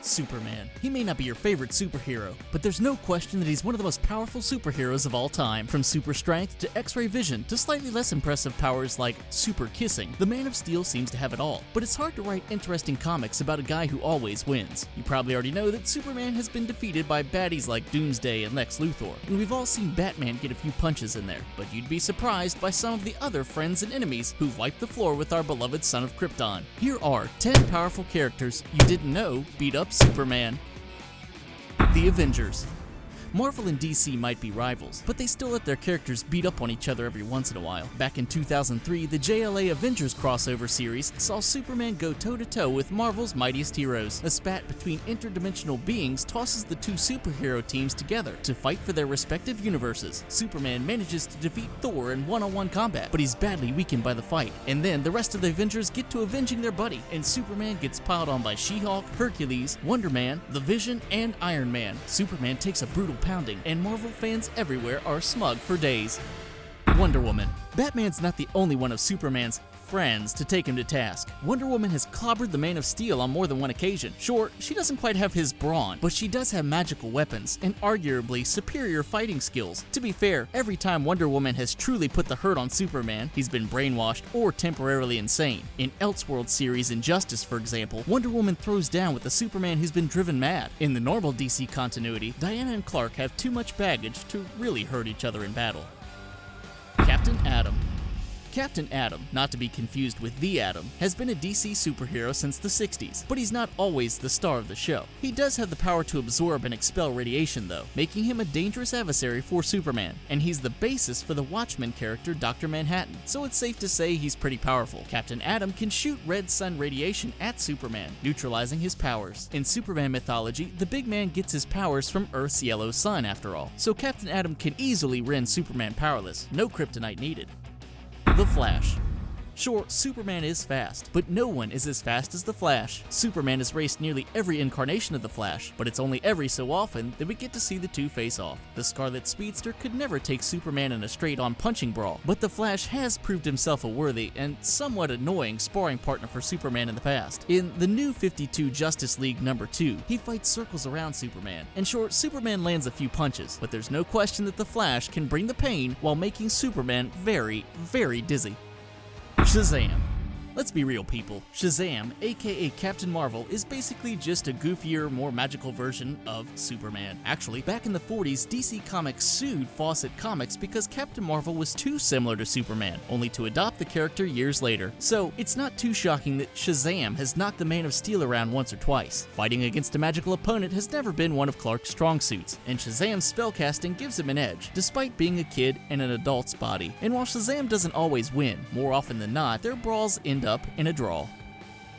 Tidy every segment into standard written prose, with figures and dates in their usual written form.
Superman. He may not be your favorite superhero, but there's no question that he's one of the most powerful superheroes of all time. From super strength to X-ray vision to slightly less impressive powers like super kissing, the Man of Steel seems to have it all. But it's hard to write interesting comics about a guy who always wins. You probably already know that Superman has been defeated by baddies like Doomsday and Lex Luthor, and we've all seen Batman get a few punches in there, but you'd be surprised by some of the other friends and enemies who've wiped the floor with our beloved son of Krypton. Here are 10 powerful characters you didn't know beat up Superman. The Avengers. Marvel and DC might be rivals, but they still let their characters beat up on each other every once in a while. Back in 2003, the JLA Avengers crossover series saw Superman go toe-to-toe with Marvel's mightiest heroes. A spat between interdimensional beings tosses the two superhero teams together to fight for their respective universes. Superman manages to defeat Thor in one-on-one combat, but he's badly weakened by the fight. And then the rest of the Avengers get to avenging their buddy, and Superman gets piled on by She-Hulk, Hercules, Wonder Man, The Vision, and Iron Man. Superman takes a brutal pounding, and Marvel fans everywhere are smug for days. Wonder Woman. Batman's not the only one of Superman's friends to take him to task. Wonder Woman has clobbered the Man of Steel on more than one occasion. Sure, she doesn't quite have his brawn, but she does have magical weapons and arguably superior fighting skills. To be fair, every time Wonder Woman has truly put the hurt on Superman, he's been brainwashed or temporarily insane. In Elseworlds series Injustice, for example, Wonder Woman throws down with a Superman who's been driven mad. In the normal DC continuity, Diana and Clark have too much baggage to really hurt each other in battle. Captain Atom. Captain Atom, not to be confused with The Atom, has been a DC superhero since the 60s, but he's not always the star of the show. He does have the power to absorb and expel radiation though, making him a dangerous adversary for Superman, and he's the basis for the Watchmen character Dr. Manhattan, so it's safe to say he's pretty powerful. Captain Atom can shoot red sun radiation at Superman, neutralizing his powers. In Superman mythology, the big man gets his powers from Earth's yellow sun after all, so Captain Atom can easily rend Superman powerless, no kryptonite needed. The Flash. Sure, Superman is fast, but no one is as fast as the Flash. Superman has raced nearly every incarnation of the Flash, but it's only every so often that we get to see the two face off. The Scarlet Speedster could never take Superman in a straight-on punching brawl, but the Flash has proved himself a worthy and somewhat annoying sparring partner for Superman in the past. In the New 52 Justice League #2, he fights circles around Superman, and sure, Superman lands a few punches, but there's no question that the Flash can bring the pain while making Superman very, very dizzy. Shazam. Let's be real, people. Shazam, aka Captain Marvel, is basically just a goofier, more magical version of Superman. Actually, back in the 40s, DC Comics sued Fawcett Comics because Captain Marvel was too similar to Superman, only to adopt the character years later. So, it's not too shocking that Shazam has knocked the Man of Steel around once or twice. Fighting against a magical opponent has never been one of Clark's strong suits, and Shazam's spellcasting gives him an edge, despite being a kid in an adult's body. And while Shazam doesn't always win, more often than not, their brawls end up in a draw.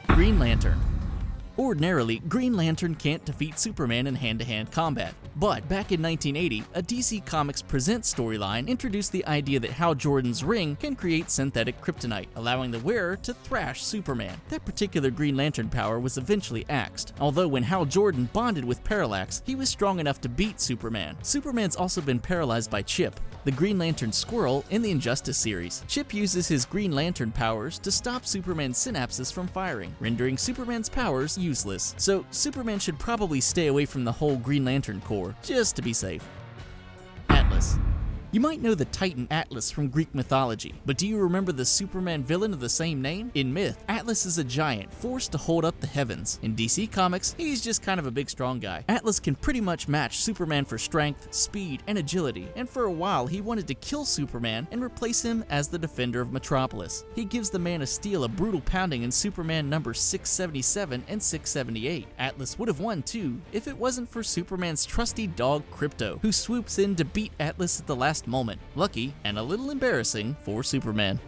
Green Lantern. Ordinarily, Green Lantern can't defeat Superman in hand-to-hand combat, but back in 1980, a DC Comics Presents storyline introduced the idea that Hal Jordan's ring can create synthetic kryptonite, allowing the wearer to thrash Superman. That particular Green Lantern power was eventually axed, although when Hal Jordan bonded with Parallax, he was strong enough to beat Superman. Superman's also been paralyzed by Chip, the Green Lantern squirrel in the Injustice series. Chip uses his Green Lantern powers to stop Superman's synapses from firing, rendering Superman's powers useless. So Superman should probably stay away from the whole Green Lantern Corps, just to be safe. Atlas. You might know the Titan Atlas from Greek mythology, but do you remember the Superman villain of the same name? In myth, Atlas is a giant forced to hold up the heavens. In DC Comics, he's just kind of a big strong guy. Atlas can pretty much match Superman for strength, speed, and agility, and for a while he wanted to kill Superman and replace him as the defender of Metropolis. He gives the Man of Steel a brutal pounding in Superman numbers 677 and 678. Atlas would have won too if it wasn't for Superman's trusty dog Krypto, who swoops in to beat Atlas at the last moment. Lucky and a little embarrassing for Superman.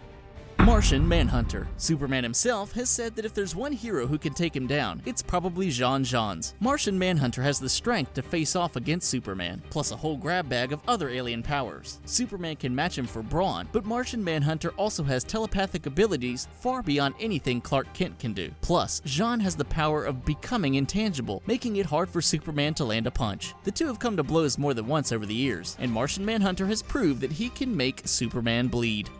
Martian Manhunter. Superman himself has said that if there's one hero who can take him down, it's probably Jean-Jean's. Martian Manhunter has the strength to face off against Superman, plus a whole grab bag of other alien powers. Superman can match him for brawn, but Martian Manhunter also has telepathic abilities far beyond anything Clark Kent can do. Plus, Jean has the power of becoming intangible, making it hard for Superman to land a punch. The two have come to blows more than once over the years, and Martian Manhunter has proved that he can make Superman bleed.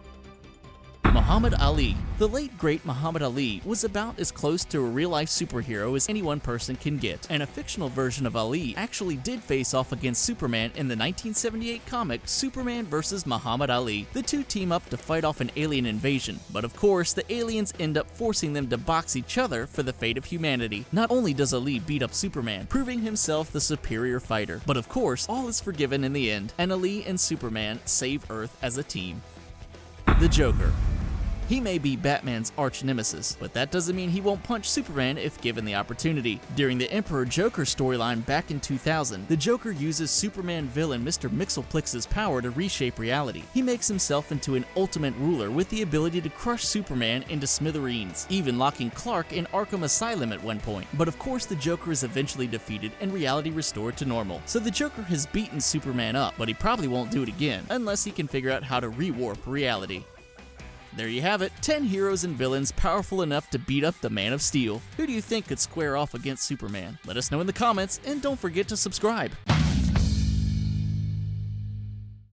Muhammad Ali. The late great Muhammad Ali was about as close to a real-life superhero as any one person can get, and a fictional version of Ali actually did face off against Superman in the 1978 comic Superman vs. Muhammad Ali. The two team up to fight off an alien invasion, but of course the aliens end up forcing them to box each other for the fate of humanity. Not only does Ali beat up Superman, proving himself the superior fighter, but of course all is forgiven in the end, and Ali and Superman save Earth as a team. The Joker. He may be Batman's arch nemesis, but that doesn't mean he won't punch Superman if given the opportunity. During the Emperor Joker storyline back in 2000, the Joker uses Superman villain Mr. Mxyzptlk's power to reshape reality. He makes himself into an ultimate ruler with the ability to crush Superman into smithereens, even locking Clark in Arkham Asylum at one point. But of course the Joker is eventually defeated and reality restored to normal. So the Joker has beaten Superman up, but he probably won't do it again, unless he can figure out how to rewarp reality. There you have it, 10 heroes and villains powerful enough to beat up the Man of Steel. Who do you think could square off against Superman? Let us know in the comments, and don't forget to subscribe.